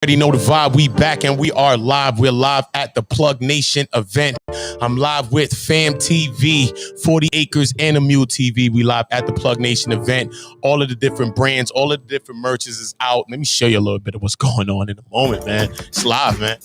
Already know the vibe. We back and we are live. We're live at the Plugnation event. I'm live with FAAAM TV, 40 Acres and a Mule TV. We live at the Plugnation event. All of the different brands, all of the different merches is out. Let me show you a little bit of what's going on in a moment, man. It's live, man.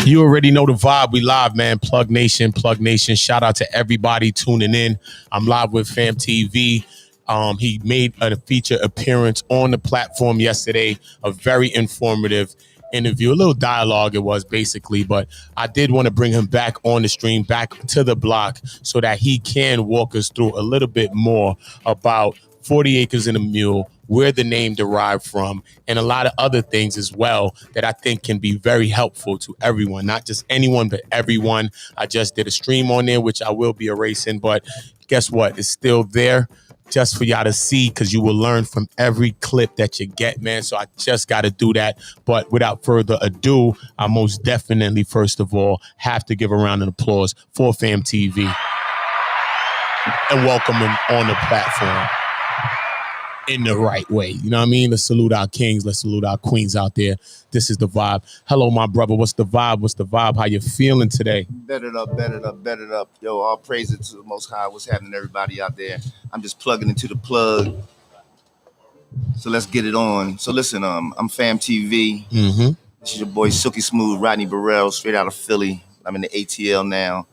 You already know the vibe. We live, man. Plugnation. Shout out to everybody tuning in. I'm live with FAAAM TV. He made a feature appearance on the platform yesterday. A very informative interview, a little dialogue it was basically, but I did want to bring him back on the stream, back to the block, so that he can walk us through a little bit more about 40 Acres and a Mule, where the name derived from, and a lot of other things as well that I think can be very helpful to everyone, not just anyone, but everyone. I just did a stream on there, which I will be erasing, but guess what? It's still there just for y'all to see, because you will learn from every clip that you get, man. So I just got to do that. But without further ado, I most definitely, first of all, have to give a round of applause for FAAAM TV and welcome him on the platform in the right way. You know what I mean? Let's salute our kings. Let's salute our queens out there. This is the vibe. Hello, my brother. What's the vibe? What's the vibe? How you feeling today? Better up. Yo, all praise to the Most High. What's happening, everybody out there? I'm just plugging into the plug. So let's get it on. So listen, I'm FAAAM TV. Mm-hmm. This is your boy Silky Smooth, Rodney Burrell, straight out of Philly. I'm in the ATL now.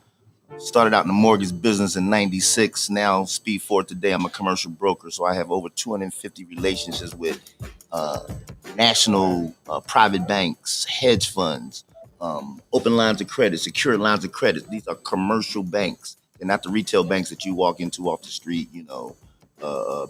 Started out in the mortgage business in 96. Now, speed forward today, I'm a commercial broker. So I have over 250 relationships with national private banks, hedge funds, open lines of credit, secured lines of credit. These are commercial banks. They're not the retail banks that you walk into off the street, you know,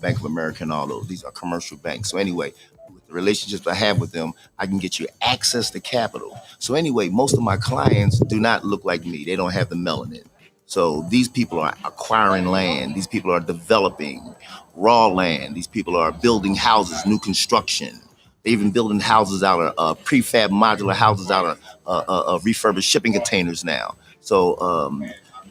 Bank of America and all those. These are commercial banks. So anyway, with the relationships I have with them, I can get you access to capital. So anyway, most of my clients do not look like me. They don't have the melanin. So these people are acquiring land. These people are developing raw land. These people are building houses, new construction. They're even building houses out of prefab modular houses out of refurbished shipping containers now. So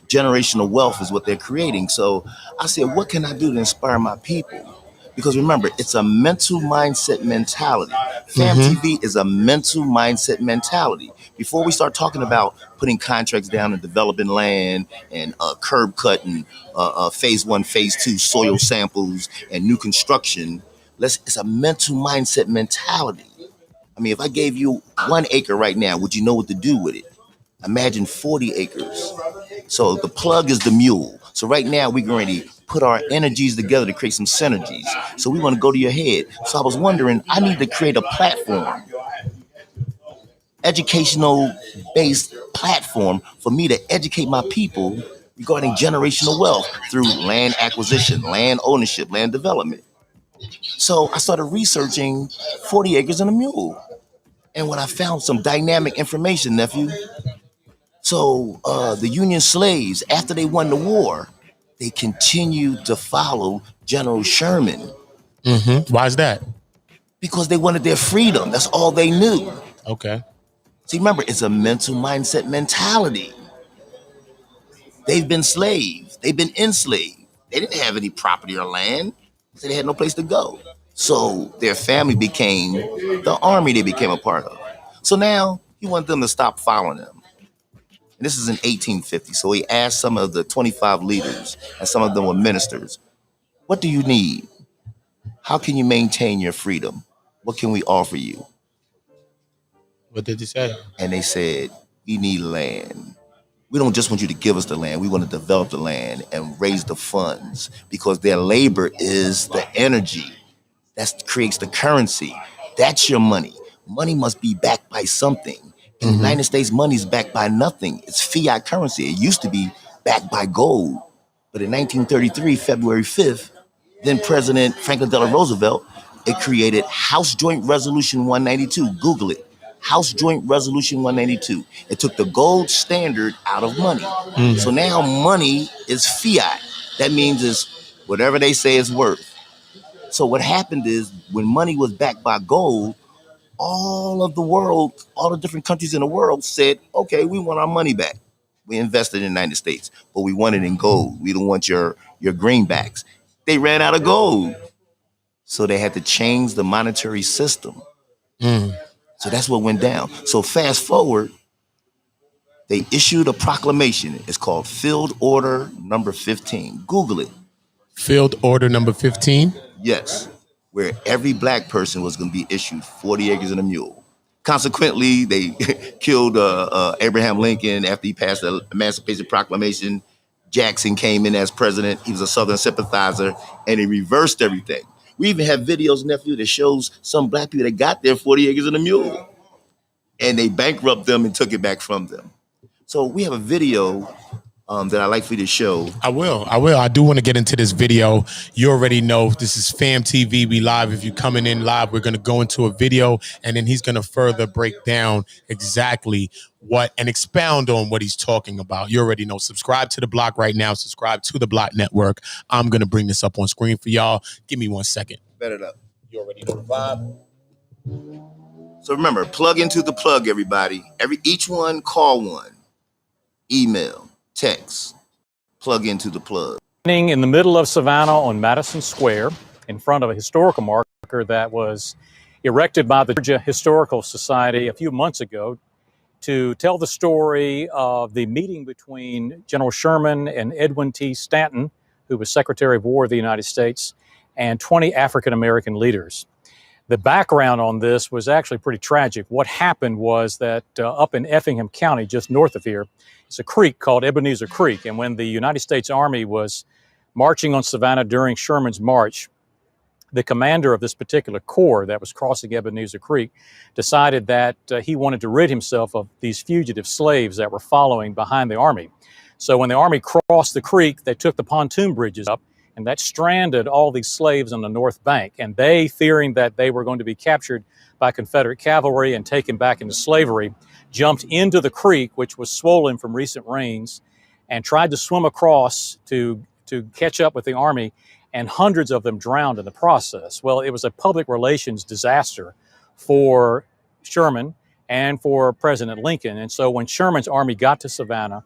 generational wealth is what they're creating. So I said, what can I do to inspire my people? Because remember, it's a mental mindset mentality. FAAAM TV is a mental mindset mentality. Before we start talking about putting contracts down and developing land and curb cut and phase 1, phase 2 soil samples and new construction, it's a mental mindset mentality. I mean, if I gave you 1 acre right now, would you know what to do with it? Imagine 40 acres. So the plug is the mule. So right now we're going to put our energies together to create some synergies. So we want to go to your head. So I was wondering, I need to create a platform, educational based platform for me to educate my people regarding generational wealth through land acquisition, land ownership, land development. So I started researching 40 Acres and a Mule. And when I found some dynamic information, nephew, so the Union slaves, after they won the war, they continued to follow General Sherman. Why is that? Because they wanted their freedom. That's all they knew. Okay. See, remember, it's a mental mindset mentality. They've been slaves. They've been enslaved. They didn't have any property or land, so they had no place to go. So their family became the army they became a part of. So now he wanted them to stop following them. And this is in 1850. So he asked some of the 25 leaders, and some of them were ministers, what do you need? How can you maintain your freedom? What can we offer you? What did he say? And they said, we need land. We don't just want you to give us the land. We want to develop the land and raise the funds, because their labor is the energy that creates the currency. That's your money. Money must be backed by something. In the United States, money is backed by nothing. It's fiat currency. It used to be backed by gold. But in 1933, February 5th, then President Franklin Delano Roosevelt, it created House Joint Resolution 192. Google it. House Joint Resolution 192. It took the gold standard out of money. So now money is fiat. That means it's whatever they say it's worth. So what happened is when money was backed by gold, all of the world, all the different countries in the world said, okay, we want our money back. We invested in the United States, but we want it in gold. We don't want your greenbacks. They ran out of gold. So they had to change the monetary system. So that's what went down. So fast forward, they issued a proclamation. It's called Field Order Number 15. Google it. Field Order Number 15? Yes, where every black person was going to be issued 40 acres and a mule. Consequently, they killed Abraham Lincoln after he passed the Emancipation Proclamation. Jackson came in as president. He was a Southern sympathizer, and he reversed everything. We even have videos, nephew, that shows some black people that got their 40 acres and a mule, and they bankrupted them and took it back from them. So we have a video that I'd like for you to show. I will. I do want to get into this video. You already know this is FAAAM TV. We live. If you're coming in live, we're going to go into a video, and then he's going to further break down exactly what and expound on what he's talking about. You already know. Subscribe to the block right now. Subscribe to the Block Network. I'm going to bring this up on screen for y'all. Give me 1 second. Bet it up. You already know the vibe. So remember, plug into the plug, everybody. Each one, call one. Email, text, plug into the plug. In the middle of Savannah on Madison Square, in front of a historical marker that was erected by the Georgia Historical Society a few months ago to tell the story of the meeting between General Sherman and Edwin T. Stanton, who was Secretary of War of the United States, and 20 African-American leaders. The background on this was actually pretty tragic. What happened was that up in Effingham County, just north of here, it's a creek called Ebenezer Creek. And when the United States Army was marching on Savannah during Sherman's march, the commander of this particular corps that was crossing Ebenezer Creek decided that he wanted to rid himself of these fugitive slaves that were following behind the army. So when the army crossed the creek, they took the pontoon bridges up, and that stranded all these slaves on the north bank. And they, fearing that they were going to be captured by Confederate cavalry and taken back into slavery, jumped into the creek, which was swollen from recent rains, and tried to swim across to catch up with the army, and hundreds of them drowned in the process. Well, it was a public relations disaster for Sherman and for President Lincoln. And so when Sherman's army got to Savannah,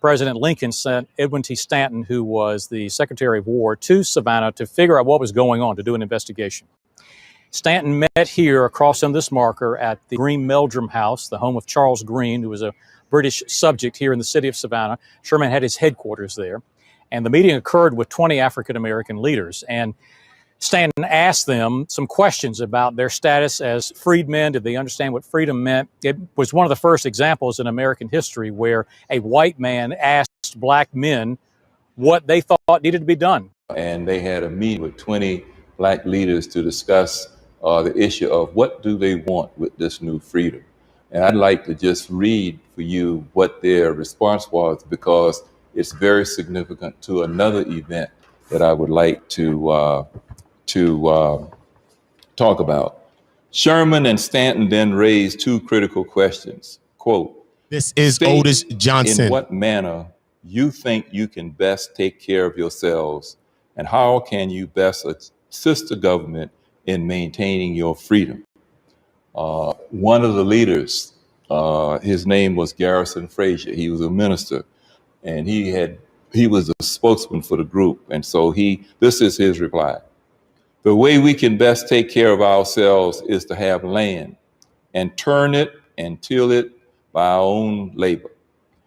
President Lincoln sent Edwin T. Stanton, who was the Secretary of War, to Savannah to figure out what was going on, to do an investigation. Stanton met here across from this marker at the Green Meldrum House, the home of Charles Green, who was a British subject here in the city of Savannah. Sherman had his headquarters there. And the meeting occurred with 20 African-American leaders. And Stanton asked them some questions about their status as freedmen. Did they understand what freedom meant? It was one of the first examples in American history where a white man asked black men what they thought needed to be done. And they had a meeting with 20 black leaders to discuss the issue of what do they want with this new freedom. And I'd like to just read for you what their response was, because it's very significant to another event that I would like to talk about. Sherman and Stanton then raised two critical questions. Quote, This is Otis Johnson. In what manner you think you can best take care of yourselves, and how can you best assist the government in maintaining your freedom? One of the leaders, his name was Garrison Frazier. He was a minister, and he was a spokesman for the group. And so this is his reply. The way we can best take care of ourselves is to have land and turn it and till it by our own labor,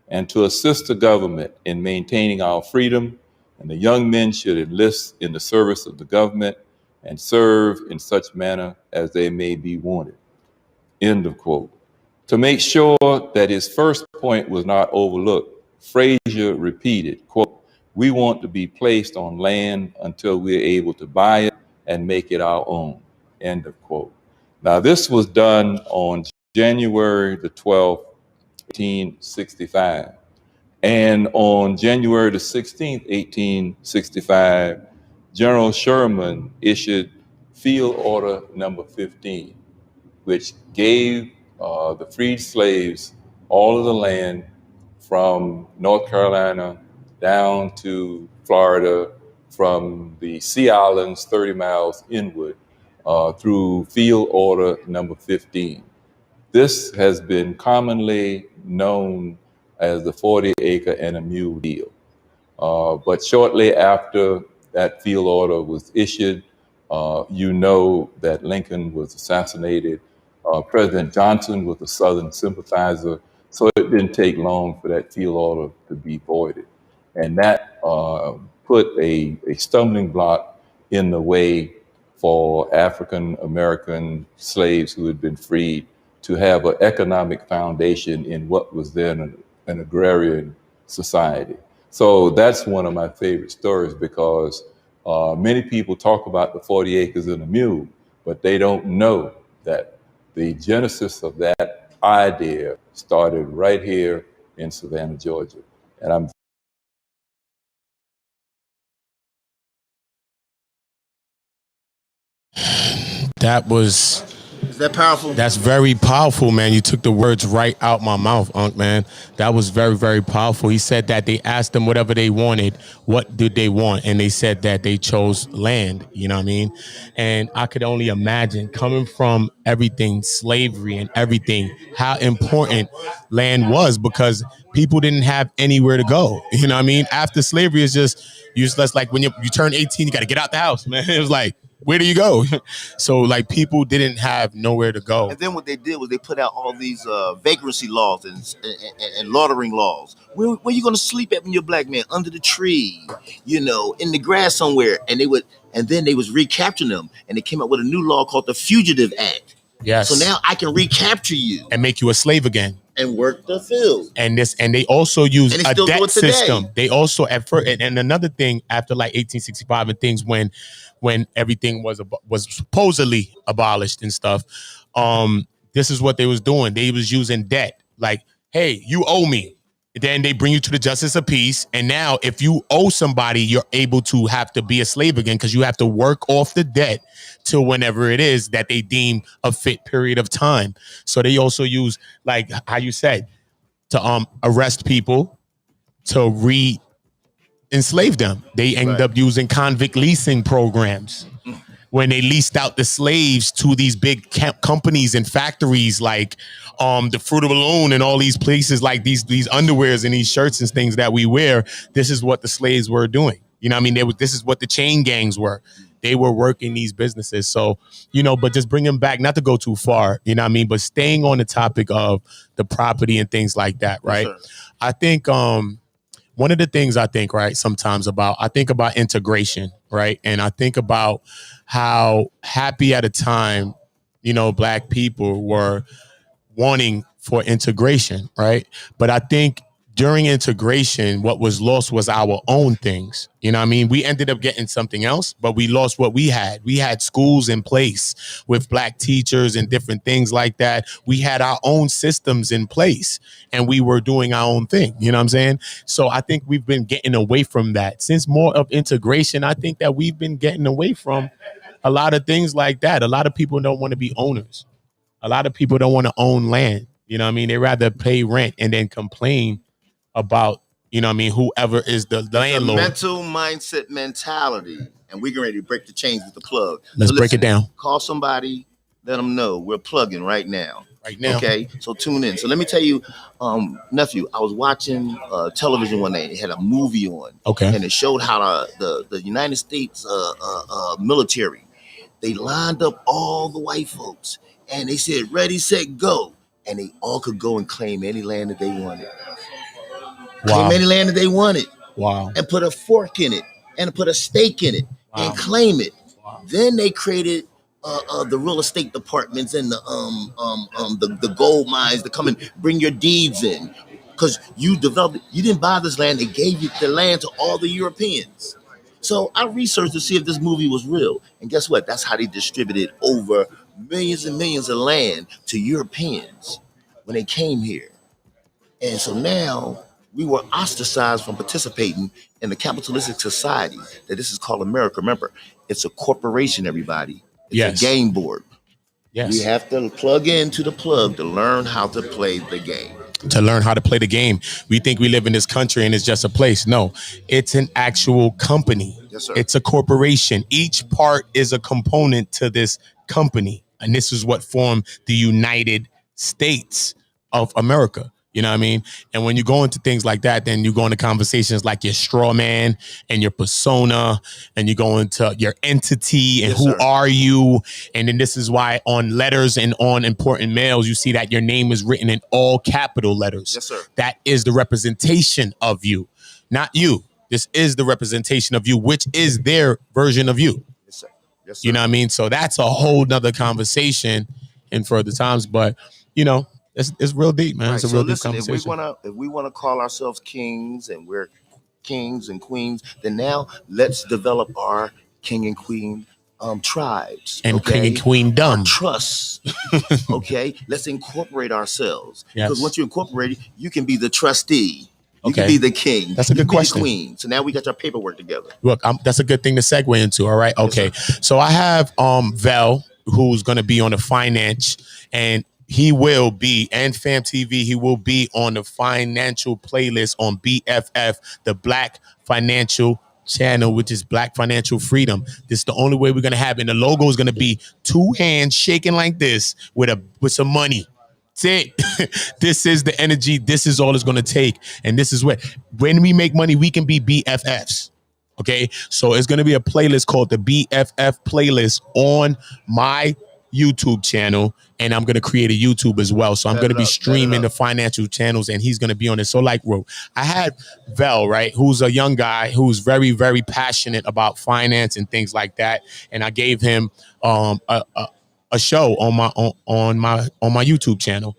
and to assist the government in maintaining our freedom. And the young men should enlist in the service of the government and serve in such manner as they may be wanted. End of quote. To make sure that his first point was not overlooked, Frazier repeated, quote, we want to be placed on land until we're able to buy it and make it our own, end of quote. Now, this was done on January the 12th, 1865. And on January the 16th, 1865, General Sherman issued Field Order Number 15, which gave the freed slaves all of the land from North Carolina down to Florida, from the Sea Islands 30 miles inward, through Field Order Number 15. This has been commonly known as the 40-acre and a mule deal. But shortly after that field order was issued, you know that Lincoln was assassinated. President Johnson was a Southern sympathizer, so it didn't take long for that field order to be voided. And that put a stumbling block in the way for African American slaves who had been freed to have an economic foundation in what was then an agrarian society. So that's one of my favorite stories, because many people talk about the 40 acres and a mule, but they don't know that the genesis of that idea started right here in Savannah, Georgia. And I'm That was Is that powerful? That's very powerful, man. You took the words right out my mouth, Unc, man. That was very, very powerful. He said that they asked them whatever they wanted, what did they want? And they said that they chose land, you know what I mean? And I could only imagine, coming from everything, slavery and everything, how important land was, because people didn't have anywhere to go. You know what I mean? After slavery, it's just useless. Like when you turn 18, you got to get out the house, man. It was like, where do you go? So like people didn't have nowhere to go. And then what they did was they put out all these vagrancy laws and loitering laws. Where you gonna sleep at when you're a black man? Under the tree, you know, in the grass somewhere. And then they was recapturing them, and they came up with a new law called the Fugitive Act. Yes. So now I can recapture you and make you a slave again. and work the field. And they also use And they a still do debt it today. system. They also at first, and another thing after like 1865 and things, when everything was supposedly abolished and stuff, this is what they was doing. They was using debt. Like, hey, you owe me. Then they bring you to the justice of peace. And now if you owe somebody, you're able to have to be a slave again, because you have to work off the debt till whenever it is that they deem a fit period of time. So they also use, like how you said, to arrest people, to re-enslave them. They end up using convict leasing programs when they leased out the slaves to these big companies and factories like the Fruit of the Loom and all these places, like these underwears and these shirts and things that we wear. This is what the slaves were doing. You know what I mean? This is what the chain gangs were. They were working these businesses. So, you know, but just bring them back, not to go too far, you know what I mean? But staying on the topic of the property and things like that, right? Yes, I think one of the things I think, right, sometimes I think about integration, right? And I think about how happy at a time, you know, Black people were wanting for integration, right? But I think during integration, what was lost was our own things. You know what I mean? We ended up getting something else, but we lost what we had. We had schools in place with Black teachers and different things like that. We had our own systems in place and we were doing our own thing. You know what I'm saying? So I think we've been getting away from that. Since more of integration, I think that we've been getting away from a lot of things like that. A lot of people don't want to be owners. A lot of people don't want to own land. You know what I mean? They rather pay rent and then complain about, you know what I mean, whoever is the landlord. Mental mindset mentality. And we're getting ready to break the chains with the plug. Let's break it down. Call somebody, let them know we're plugging right now. Right now. Okay, so tune in. So let me tell you, nephew, I was watching television one night. It had a movie on. Okay. And it showed how the United States military, they lined up all the white folks and they said, ready, set, go. And they all could go and claim any land that they wanted. Claim any land that they wanted. Wow. And put a fork in it and put a stake in it and claim it. Wow. Then they created the real estate departments and the gold mines to come and bring your deeds in, because you didn't buy this land. They gave you the land to all the Europeans. So I researched to see if this movie was real, and guess what? That's how they distributed over millions and millions of land to Europeans when they came here. And so now we were ostracized from participating in the capitalistic society that this is called America. Remember, it's a corporation, everybody. It's a Yes. game board. Yes. We have to plug into the plug to learn how to play the game. To learn how to play the game. We think we live in this country and it's just a place. No, it's an actual company. Yes, sir. It's a corporation. Each part is a component to this company. And this is what formed the United States of America. You know what I mean? And when you go into things like that, then you go into conversations like your straw man and your persona, and you go into your entity and Yes, who sir. are you? And then this is why on letters and on important mails, you see that your name is written in all capital letters. Yes, sir. That is the representation of you, not you. This is the representation of you, which is their version of you. Yes, sir. Yes, sir. You know what I mean? So that's a whole nother conversation in further times. But, you know, it's real deep, man. Right. It's a So real deep listen, if conversation. we wanna call ourselves kings and we're kings and queens, then now let's develop our king and queen tribes And king and our queendom. trusts. Okay, let's incorporate ourselves. Yes. Because once you incorporate it, you can be the trustee. You Okay. can be the king. That's a You good can be the question. queen. So now we got our paperwork together. Look, that's a good thing to segue into. All right. Yes, Okay. sir. So I have Vel, who's going to be on the finance, and he will be, and FAAAM TV, he will be on the financial playlist on BFF, the Black Financial Channel, which is Black Financial Freedom. This is the only way we're going to have it. And the logo is going to be two hands shaking like this with some money. That's it. This is the energy. This is all it's going to take. And this is when we make money, we can be BFFs. Okay. So it's going to be a playlist called the BFF playlist on my YouTube channel. And I'm going to create a YouTube as well. So I'm going to be streaming the financial channels, and he's going to be on it. So like, bro, I had Vel, right, who's a young guy who's very, very passionate about finance and things like that. And I gave him a show on my YouTube channel.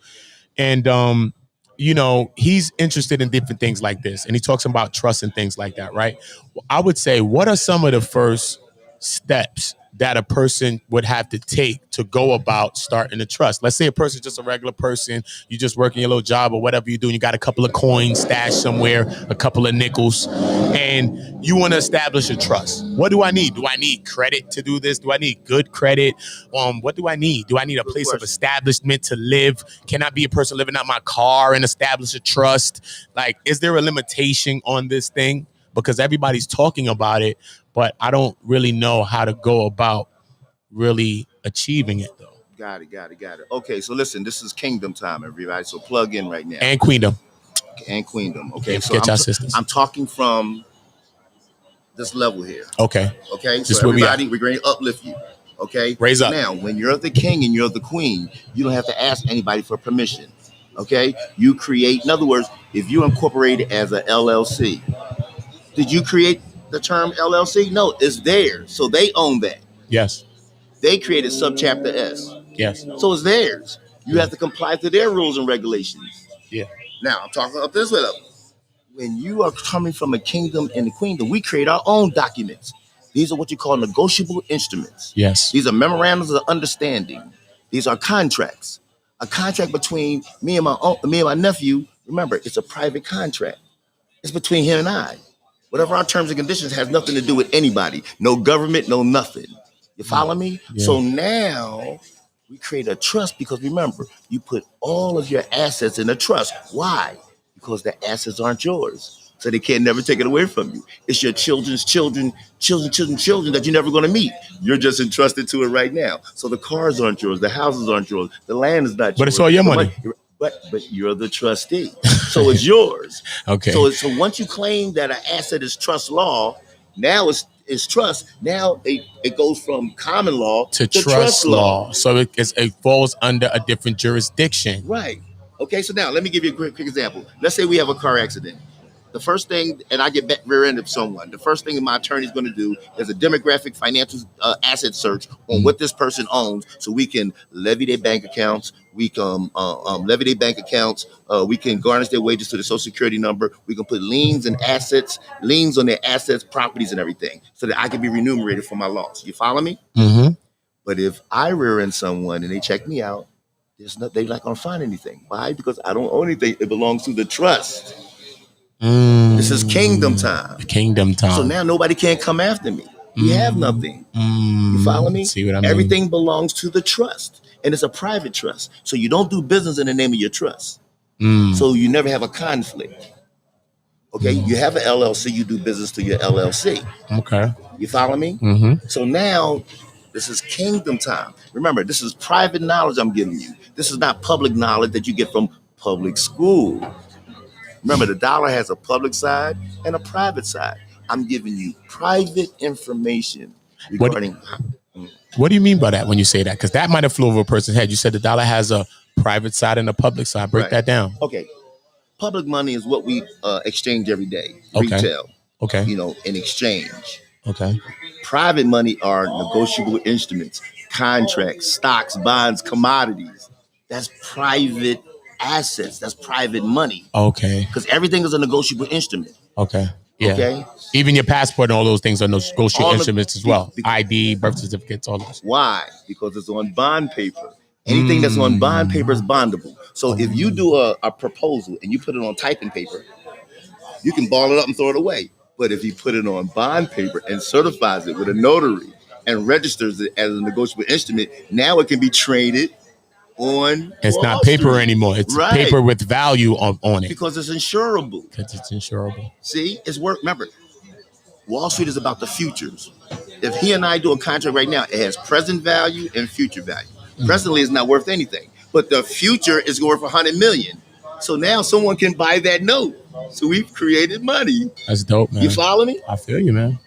And you know, he's interested in different things like this, and he talks about trust and things like that, right? I would say, what are some of the first steps that a person would have to take to go about starting a trust? Let's say a person's just a regular person, you just working your little job or whatever you do, and you got a couple of coins stashed somewhere, a couple of nickels, and you want to establish a trust. What do I need? Do I need credit to do this? Do I need good credit? What do I need? Do I need a place of establishment to live? Can I be a person living out my car and establish a trust? Like, is there a limitation on this thing? Because everybody's talking about it, but I don't really know how to go about really achieving it, though. Got it. Okay, so listen, this is kingdom time, everybody. So plug in right now. And queendom. And queendom. Okay, Can't so forget y'all sisters. I'm talking from this level here. Okay. Okay, Just so where we everybody, we're going to uplift you. Okay, Raise up. Now, when you're the king and you're the queen, you don't have to ask anybody for permission. Okay, you create. In other words, if you incorporate it as a LLC, did you create the term LLC? No, it's theirs. So they own that. Yes. They created subchapter S. Yes. So it's theirs. You have to comply to their rules and regulations. Yeah. Now, I'm talking up this way level. When you are coming from a kingdom and a queendom, we create our own documents. These are what you call negotiable instruments. Yes. These are memorandums of understanding. These are contracts. A contract between me and my nephew. Remember, it's a private contract. It's between him and I. Whatever our terms and conditions has nothing to do with anybody. No government, no nothing. You follow me? Yeah. So now we create a trust because remember, you put all of your assets in a trust. Why? Because the assets aren't yours. So they can't never take it away from you. It's your children's children that you're never going to meet. You're just entrusted to it right now. So the cars aren't yours. The houses aren't yours. The land is not yours. But it's all your money. But you're the trustee. So it's yours. Okay. So once you claim that an asset is trust law, now it's trust. Now it goes from common law to trust law. So it falls under a different jurisdiction. Right. Okay, so now let me give you a quick example. Let's say we have a car accident. The first thing, and I get back rear end of someone, the first thing my attorney is going to do is a demographic financial asset search on what this person owns, so we can levy their bank accounts. We can levy their bank accounts. We can garnish their wages to the Social Security number. We can put liens on their assets, properties, and everything, so that I can be remunerated for my loss. You follow me? Mm-hmm. But if I rear end someone and they check me out, they're not going to find anything. Why? Because I don't own anything. It belongs to the trust. This is kingdom time. Kingdom time. So now nobody can come after me. We have nothing. You follow me? See what I mean? Everything belongs to the trust, and it's a private trust. So you don't do business in the name of your trust. So you never have a conflict. Okay, you have an LLC, you do business to your LLC. Okay. You follow me? So now this is kingdom time. Remember, this is private knowledge I'm giving you. This is not public knowledge that you get from public school. Remember, the dollar has a public side and a private side. I'm giving you private information regarding. What do you mean by that when you say that? Because that might have flew over a person's head. You said the dollar has a private side and a public side. Break that down. Okay. Public money is what we exchange every day. Okay. Retail. Okay. You know, in exchange. Okay. Private money are negotiable instruments, contracts, stocks, bonds, commodities. That's private assets. That's private money. Okay. Because everything is a negotiable instrument. Okay. Yeah. Okay. Even your passport and all those things are negotiable instruments as well. ID, birth certificates, all those. Why? Because it's on bond paper. Anything that's on bond paper is bondable. So if you do a proposal and you put it on typing paper, you can ball it up and throw it away. But if you put it on bond paper and certifies it with a notary and registers it as a negotiable instrument, now it can be traded on. It's Wall not paper Street. anymore. It's Right. paper with value on it. Because it's insurable. Because it's insurable. See, it's work. Remember, Wall Street is about the futures. If he and I do a contract right now, it has present value and future value. Presently, it's not worth anything, but the future is worth 100 million. So now someone can buy that note. So we've created money. That's dope, man. You follow me? I feel you, man.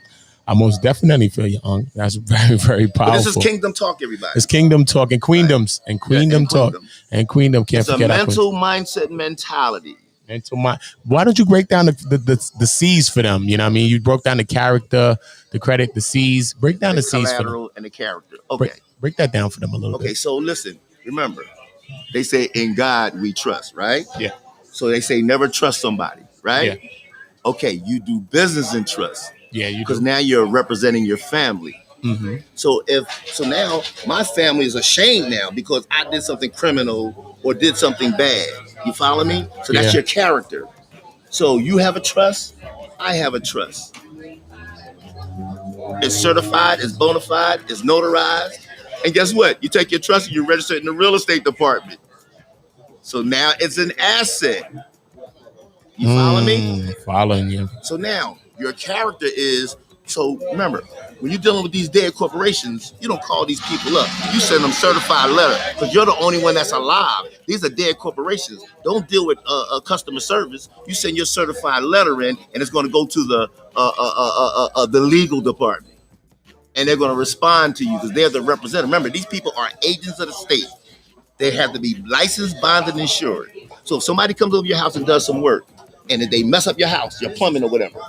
I most definitely feel you, Unc. That's very, very powerful. But this is kingdom talk, everybody. It's kingdom talk and queendoms and queendom talk and queendom. Can't It's forget a mental mindset mentality. mental mind. Why don't you break down the C's for them? You know what I mean? You broke down the character, the credit, the C's. Break down the C's for them. Collateral and the character. Okay. Break that down for them a little bit. Okay, so listen, remember, they say in God we trust, right? Yeah. So they say never trust somebody, right? Yeah. Okay, you do business in trust. Yeah, you Because do. now you're representing your family. So now my family is ashamed now because I did something criminal or did something bad. You follow me? So that's Yeah. your character. So you have a trust, I have a trust. It's certified, it's bona fide, it's notarized. And guess what? You take your trust and you register it in the real estate department. So now it's an asset. You follow me? Following you. So now your character is, so remember, when you're dealing with these dead corporations, you don't call these people up. You send them certified letter because you're the only one that's alive. These are dead corporations. Don't deal with customer service. You send your certified letter in and it's going to go to the legal department. And they're going to respond to you because they're the representative. Remember, these people are agents of the state. They have to be licensed, bonded, and insured. So if somebody comes over your house and does some work, and if they mess up your house, your plumbing or whatever,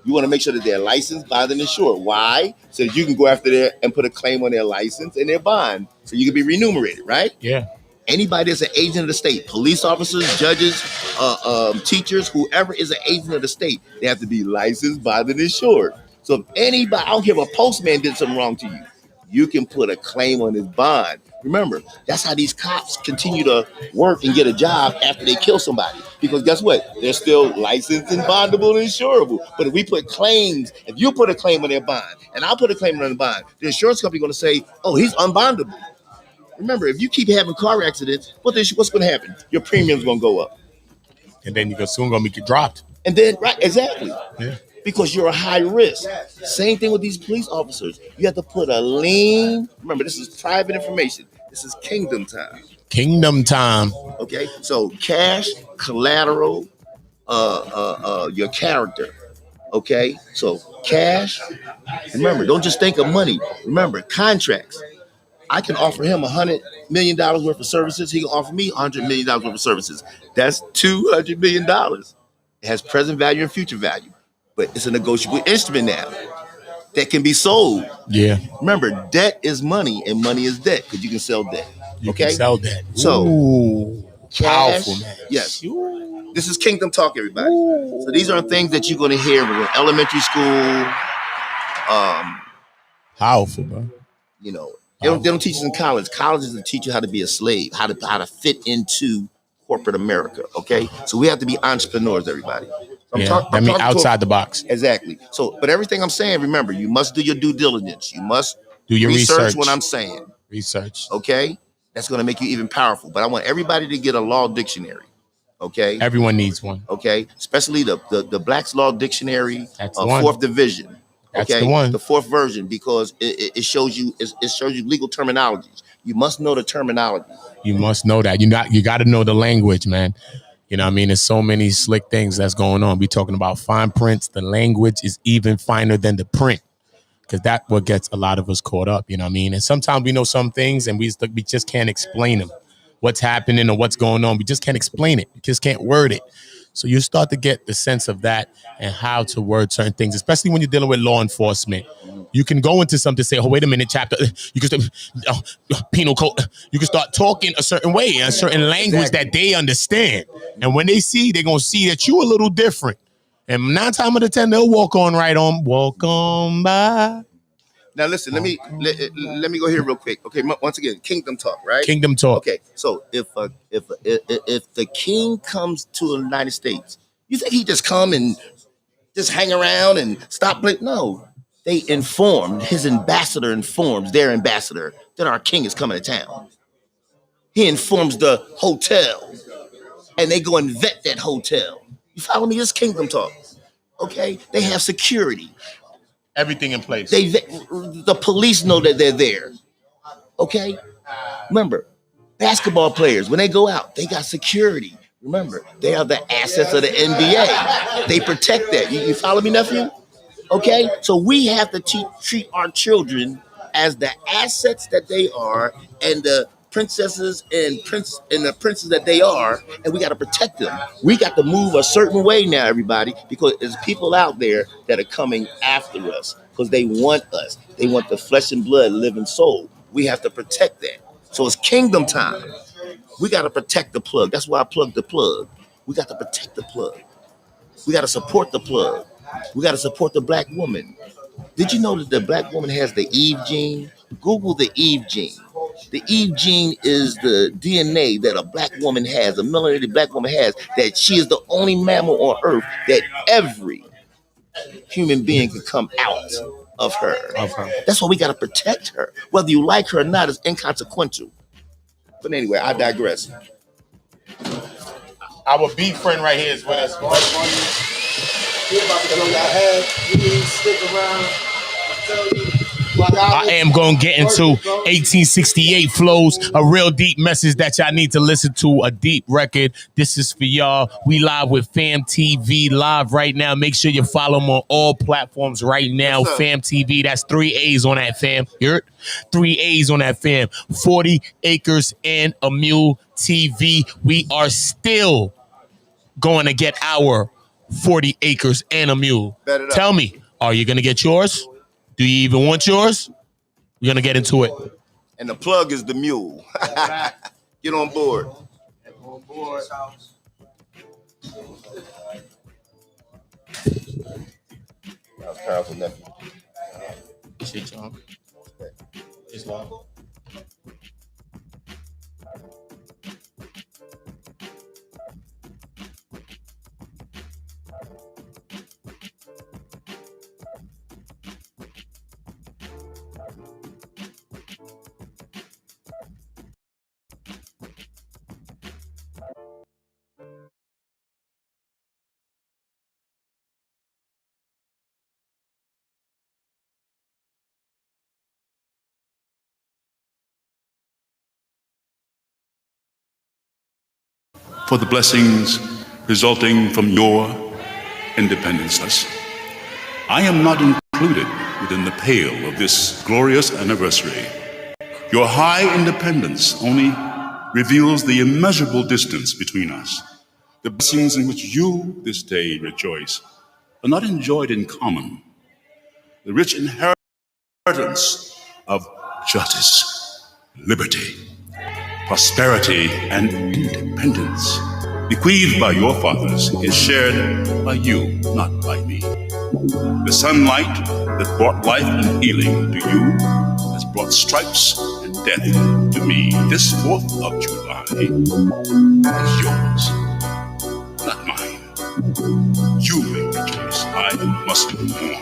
you want to make sure that they're licensed, bonded, and insured. Why? So that you can go after there and put a claim on their license and their bond, so you can be remunerated, right? Yeah. Anybody that's an agent of the state, police officers, judges, teachers, whoever is an agent of the state, they have to be licensed, bonded, and insured. So if anybody, I don't care if a postman did something wrong to you, you can put a claim on his bond. Remember, that's how these cops continue to work and get a job after they kill somebody. Because guess what? They're still licensed and bondable and insurable. But if we put claims, if you put a claim on their bond and I'll put a claim on the bond, the insurance company is going to say, oh, he's unbondable. Remember, if you keep having car accidents, what's going to happen? Your premium's going to go up. And then you're soon going to get dropped. And then, right, exactly. Yeah. Because you're a high risk. Same thing with these police officers. You have to put a lien. Remember, this is private information. This is kingdom time. Kingdom time. Okay, so cash, collateral, your character. Okay, so cash. Remember, don't just think of money. Remember, contracts. I can offer him $100 million worth of services. He can offer me $100 million worth of services. That's $200 million. It has present value and future value. But it's a negotiable instrument now that can be sold. Yeah. Remember, debt is money and money is debt because you can sell debt. You Okay? can sell that. So, ooh, cash, powerful, man. yes. Ooh. This is kingdom talk, everybody. So these are things that you're going to hear in elementary school. Powerful, bro. You know, they don't teach us in college. College is to teach you how to be a slave, how to fit into corporate America. Okay, so we have to be entrepreneurs, everybody. That means outside the box. Exactly. So, but everything I'm saying, remember, you must do your due diligence. You must do your research. What I'm saying. Research. Okay? That's going to make you even powerful. But I want everybody to get a law dictionary. Okay? Everyone needs one. Okay? Especially the Black's Law Dictionary, That's the one. 4th division. That's the one. The 4th version, because it shows you legal terminologies. You must know the terminology. You must know that. You got to know the language, man. You know what I mean? There's so many slick things that's going on. We talking about fine prints. The language is even finer than the print, because that's what gets a lot of us caught up. You know what I mean? And sometimes we know some things and we just can't explain them. What's happening or what's going on. We just can't explain it. We just can't word it. So you start to get the sense of that and how to word certain things, especially when you're dealing with law enforcement. You can go into something, say, oh, wait a minute, chapter. You can penal code. You can start talking a certain way, a certain language that they understand. And when they see, they're going to see that you're a little different. And 9 times out of 10, they'll walk on by. Now listen, let me go here real quick. Okay, once again, kingdom talk, right? Kingdom talk. Okay, so if the king comes to the United States, you think he just come and just hang around and stop? No, they informed, his ambassador informs their ambassador that our king is coming to town. He informs the hotel, and they go and vet that hotel. You follow me? This kingdom talk. Okay, they have security. Everything in place. The police know that they're there. Okay? Remember, basketball players, when they go out, they got security. Remember, they are the assets of the NBA. They protect that. You follow me, nephew? Okay? So we have to treat our children as the assets that they are, and the princesses and the princes that they are, and we got to protect them. We got to move a certain way now, everybody, because there's people out there that are coming after us because they want us. They want the flesh and blood, living soul. We have to protect that. So it's kingdom time. We got to protect the plug. That's why I plugged the plug. We got to protect the plug. We got to support the plug. We got to support the black woman. Did you know that the black woman has the Eve gene? Google the Eve gene. The Eve gene is the DNA that a black woman has, a melanated black woman has, that she is the only mammal on earth that every human being can come out of her. That's why we got to protect her. Whether you like her or not is inconsequential. But anyway, I digress. Our big friend right here is with us. Stick around. I am going to get into 1868 flows, a real deep message that y'all need to listen to, a deep record. This is for y'all. We live with FAAAM TV live right now. Make sure you follow them on all platforms right now. FAAAM TV, that's 3 A's on that, fam. You heard? 3 A's on that, fam. 40 acres and a mule TV. We are still going to get our 40 acres and a mule. Tell me, are you going to get yours? Do you even want yours? We're going to get into it. And the plug is the mule. Get on board. That was powerful, nephew. Shit, y'all. It's long. For the blessings resulting from your independence. Thus, I am not included within the pale of this glorious anniversary. Your high independence only reveals the immeasurable distance between us. The blessings in which you this day rejoice are not enjoyed in common. The rich inheritance of justice, liberty, prosperity, and independence bequeathed by your fathers is shared by you, not by me. The sunlight that brought life and healing to you has brought stripes and death to me. This 4th of July is yours, not mine. You may rejoice, I must mourn.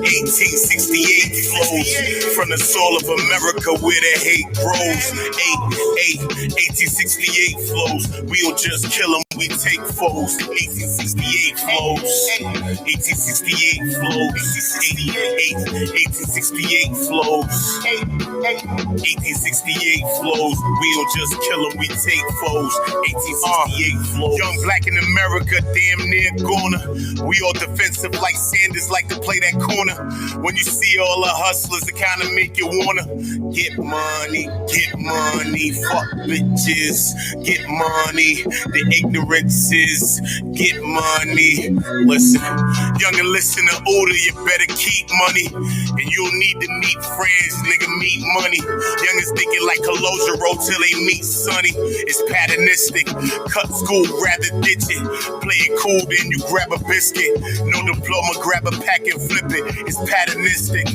1868 flows from the soul of America where the hate grows. 1868 flows. We don't just kill them, we take foes. 1868 flows. 1868 flows. 1868 flows. 1868 flows. We don't just kill them, we take foes. 1868 flows. Young black in America, damn near gonna. We all defensive like Sanders, like to play that corner. When you see all the hustlers, it kind of make you wanna get money, fuck bitches, get money. The ignorance is get money. Listen, young and listen to older, you better keep money. And you'll need to meet friends, nigga, meet money. Young is thinking like Calogero till they meet Sonny. It's patternistic, cut school, rather ditch it. Play it cool, then you grab a biscuit. No diploma, grab a pack and flip it. It's patternistic.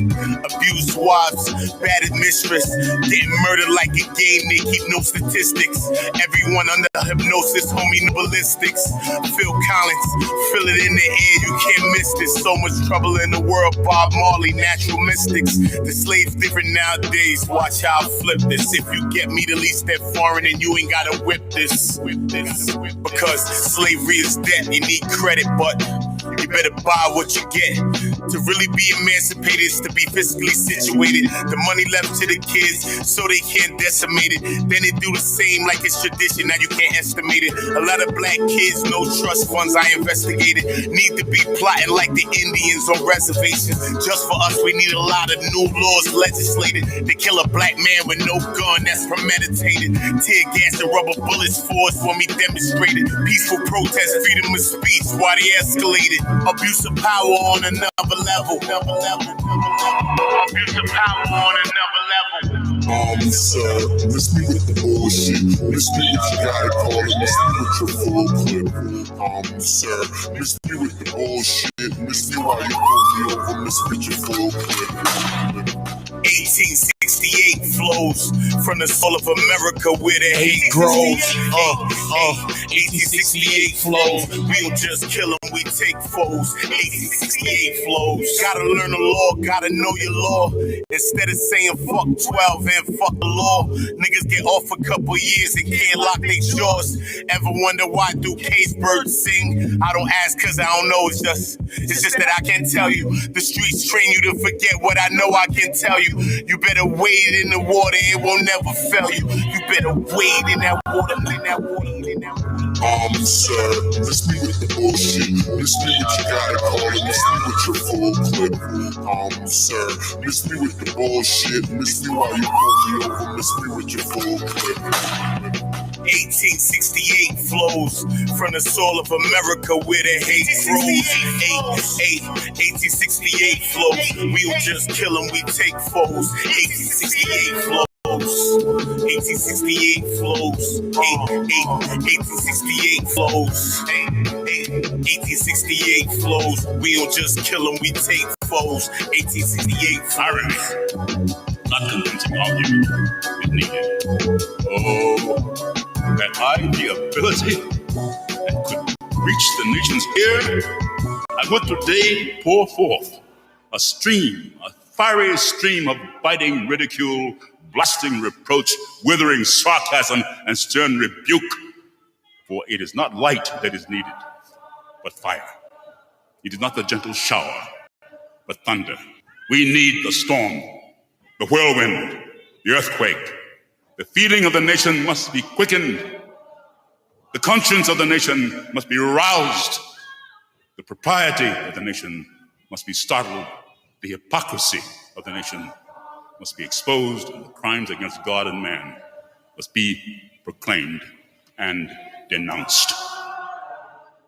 Abused wives, battered mistress. Getting murdered like a game, they keep no statistics. Everyone under hypnosis, homie, no ballistics. Phil Collins, feel it in the air, you can't miss this. So much trouble in the world, Bob Marley, natural mystics. The slaves different nowadays, watch how I flip this. If you get me the least that foreign and you ain't gotta whip this. Because slavery is debt, you need credit, but you better buy what you get. To really be emancipated is to be fiscally situated. The money left to the kids so they can't decimate it. Then they do the same like it's tradition, now you can't estimate it. A lot of black kids, no trust funds, I investigated. Need to be plotting like the Indians on reservations. Just for us, we need a lot of new laws legislated. To kill a black man with no gun, that's premeditated. Tear gas and rubber bullets for us when we demonstrated. Peaceful protest, freedom of speech, why they escalated. Abuse of power on another level. Abuse of power on another level. Sir, miss me with the bullshit. Miss me if you gotta call it. Miss me with your full clip. Sir, miss me with the bullshit. Miss me while you pull me over. Miss me with your full clip. 1868 flows from the soul of America where the hate grows. 1868 flows. We don't just kill them, we take foes. 1868 flows. Gotta learn the law, gotta know your law. Instead of saying fuck 12 and fuck the law, niggas get off a couple years and can't lock their jaws. Ever wonder why do case birds sing? I don't ask cause I don't know, it's just that I can't tell you. The streets train you to forget what I know I can tell you. You better wade in the water, it won't never fail you. You better wade in that water, in that water, in that water. Sir, miss me with the bullshit. Miss me what you gotta call it. Miss me with your full clip. Sir, miss me with the bullshit. Miss me while you pull me over. Miss me with your full clip. 1868 flows from the soul of America where the hate grows. 1868 flows. We don't just kill them, we take foes. 1868 flows. 1868 flows. 1868 flows. 1868 flows. We don't just kill them, we take foes. 1868 flows. Not convincing argument is needed. Oh, that I, the ability that could reach the nation's ear, I would today pour forth a fiery stream of biting ridicule, blasting reproach, withering sarcasm, and stern rebuke. For it is not light that is needed, but fire. It is not the gentle shower, but thunder. We need the storm, the whirlwind, the earthquake. The feeling of the nation must be quickened. The conscience of the nation must be roused. The propriety of the nation must be startled. The hypocrisy of the nation must be exposed, and the crimes against God and man must be proclaimed and denounced.